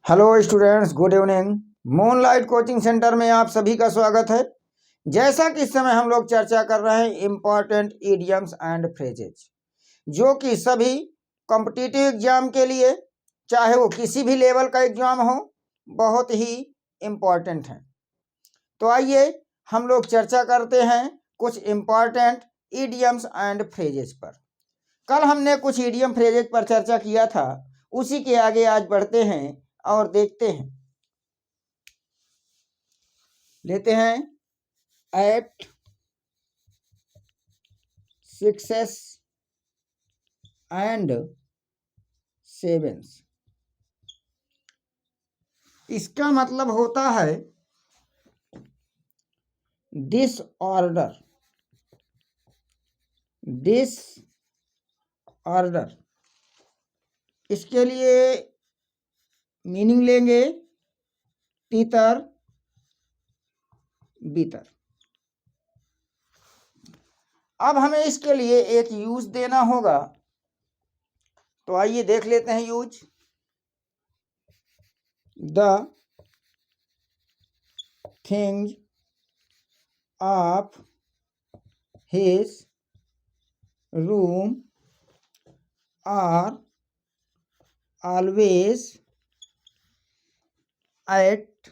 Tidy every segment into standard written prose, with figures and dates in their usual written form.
Hello students, good evening. Moonlight coaching centre में आप सभी का स्वागत है। जैसा कि इस समय हम लोग चर्चा कर रहे हैं इम्पॉर्टेंट इडियम्स एंड फ्रेजेज, जो कि सभी कॉम्पिटिटिव एग्जाम के लिए, चाहे वो किसी भी लेवल का एग्जाम हो, बहुत ही इम्पॉर्टेंट हैं। तो आइए हम लोग चर्चा करते हैं कुछ इम्पॉर्टेंट इडियम्स एंड फ्रेजेज पर। कल हमने कुछ इडियम फ्रेजेज पर चर्चा किया था, उसी के आगे आज बढ़ते हैं और देखते हैं। लेते हैं एट सिक्सेस एंड सेवेंस। इसका मतलब होता है डिसऑर्डर। डिसऑर्डर इसके लिए मीनिंग लेंगे तीतर बीतर। अब हमें इसके लिए एक यूज देना होगा, तो आइए देख लेते हैं use. The things of his room are always at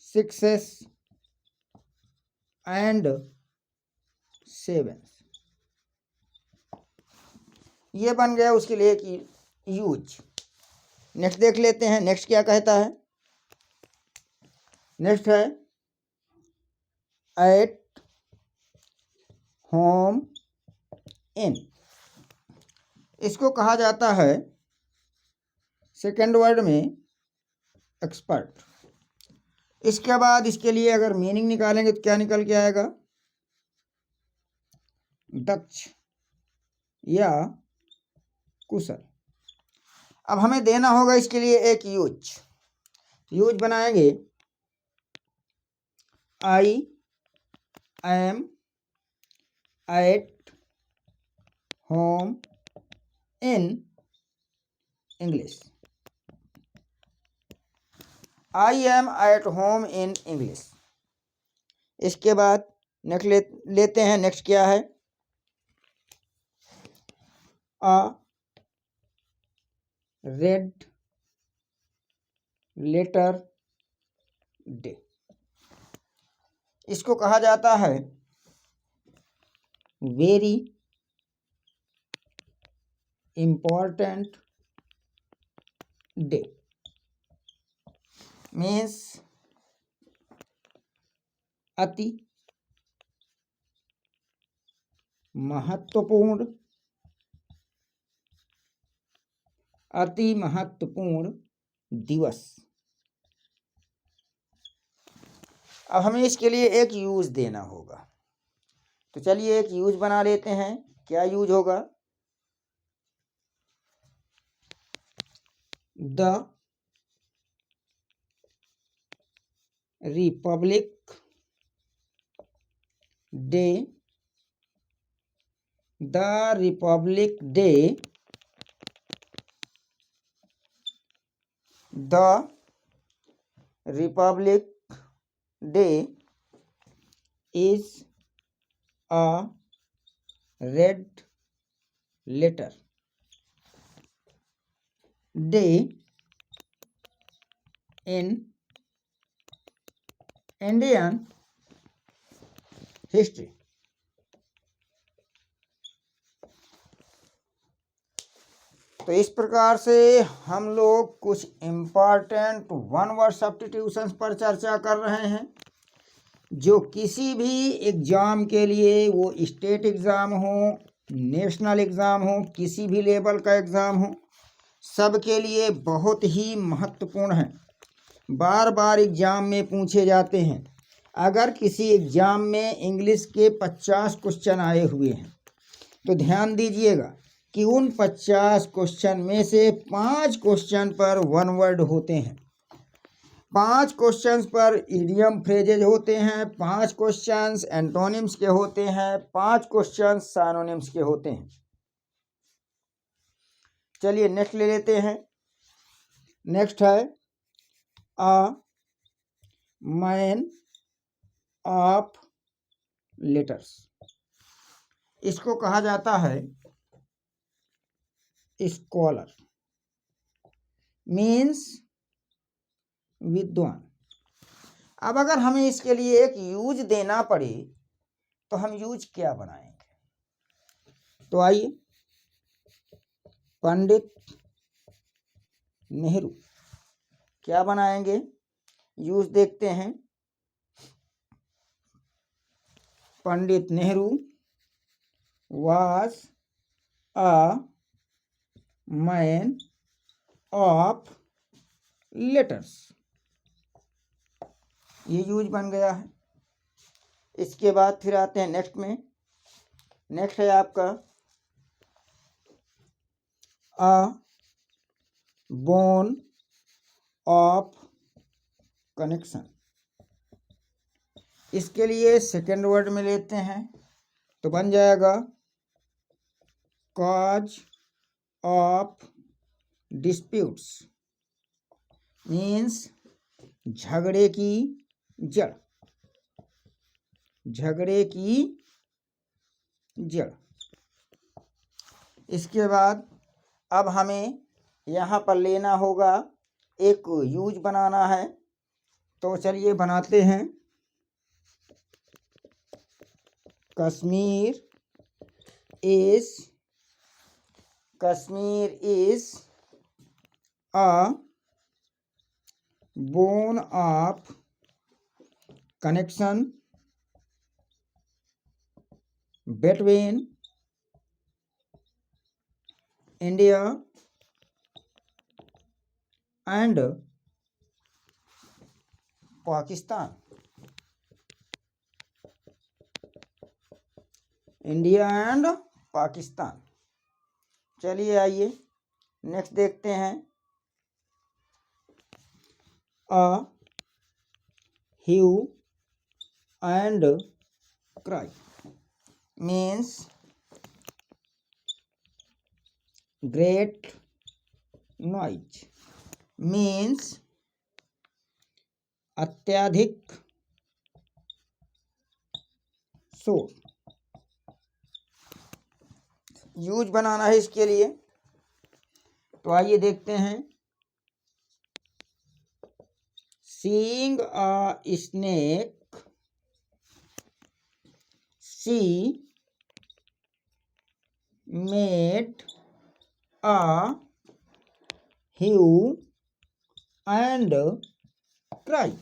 sixes and sevens. ये बन गया उसके लिए कि यूज। नेक्स्ट देख लेते हैं, नेक्स्ट क्या कहता है। नेक्स्ट है एट होम इन। इसको कहा जाता है सेकेंड वर्ड में एक्सपर्ट। इसके बाद इसके लिए अगर मीनिंग निकालेंगे तो क्या निकल के आएगा? दक्ष या कुशल। अब हमें देना होगा इसके लिए एक यूज बनाएंगे। I am at home in English. I am at home in English. इसके बाद नेक्स्ट लेते हैं। नेक्स्ट क्या है? अ रेड लेटर डे। इसको कहा जाता है वेरी इम्पॉर्टेंट डे। मीन्स अति महत्वपूर्ण दिवस। अब हमें इसके लिए एक यूज देना होगा, तो चलिए एक यूज बना लेते हैं। क्या यूज होगा? The Republic day. The Republic day. The Republic day is a red letter day in Indian history। तो इस प्रकार से हम लोग कुछ इम्पॉर्टेंट वन वर्ड सब्स्टिट्यूशंस पर चर्चा कर रहे हैं, जो किसी भी एग्ज़ाम के लिए, वो स्टेट एग्ज़ाम हो, नेशनल एग्ज़ाम हो, किसी भी लेवल का एग्ज़ाम हो, सबके लिए बहुत ही महत्वपूर्ण है। बार बार एग्ज़ाम में पूछे जाते हैं। अगर किसी एग्ज़ाम में इंग्लिश के 50 क्वेश्चन आए हुए हैं, तो ध्यान दीजिएगा कि उन 50 क्वेश्चन में से 5 क्वेश्चन पर वन वर्ड होते हैं, 5 क्वेश्चंस पर इडियम फ्रेजेज होते हैं, 5 क्वेश्चंस एंटोनिम्स के होते हैं, 5 क्वेश्चंस साइनोनिम्स के होते हैं। चलिए नेक्स्ट ले लेते हैं। नेक्स्ट है अ मैन ऑफ लेटर्स। इसको कहा जाता है स्कॉलर, मीन्स विद्वान। अब अगर हमें इसके लिए एक यूज देना पड़े तो हम यूज क्या बनाएंगे? तो आइए, पंडित नेहरू क्या बनाएंगे? यूज देखते हैं। Pandit Nehru was a man of letters। ये यूज बन गया है। इसके बाद फिर आते हैं नेक्स्ट में। नेक्स्ट है आपका अ बोन ऑफ कनेक्शन। इसके लिए सेकेंड वर्ड में लेते हैं तो बन जाएगा कॉज ऑफ डिस्प्यूट्स, मीन्स झगड़े की जड़, झगड़े की जड़। इसके बाद अब हमें यहाँ पर लेना होगा, एक यूज बनाना है। तो चलिए बनाते हैं। Kashmir is a bone of connection between India and Pakistan। India and Pakistan. चलिए आइए नेक्स्ट देखते हैं। A hue and cry, means great noise, means अत्यधिक शोर। यूज बनाना है इसके लिए तो आइए देखते हैं। Seeing a snake, she made a hue and cry.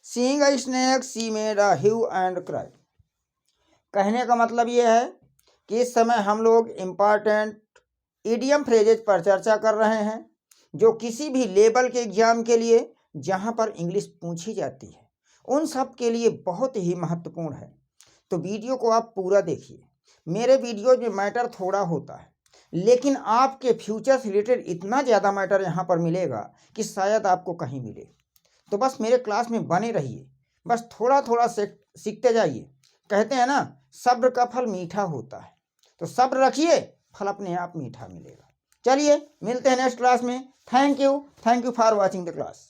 Seeing a snake, she made a hue and cry. कहने का मतलब यह है कि इस समय हम लोग इम्पॉर्टेंट इडियम फ्रेजेज पर चर्चा कर रहे हैं, जो किसी भी लेवल के एग्जाम के लिए जहां पर इंग्लिश पूछी जाती है उन सब के लिए बहुत ही महत्वपूर्ण है। तो वीडियो को आप पूरा देखिए। मेरे वीडियो में मैटर थोड़ा होता है, लेकिन आपके फ्यूचर से रिलेटेड इतना ज़्यादा मैटर यहाँ पर मिलेगा कि शायद आपको कहीं मिले। तो बस मेरे क्लास में बने रहिए, बस थोड़ा थोड़ा सीखते जाइए। कहते हैं ना, सब्र का फल मीठा होता है, तो सब्र रखिए, फल अपने आप मीठा मिलेगा। चलिए मिलते हैं नेक्स्ट क्लास में। Thank you for watching the class.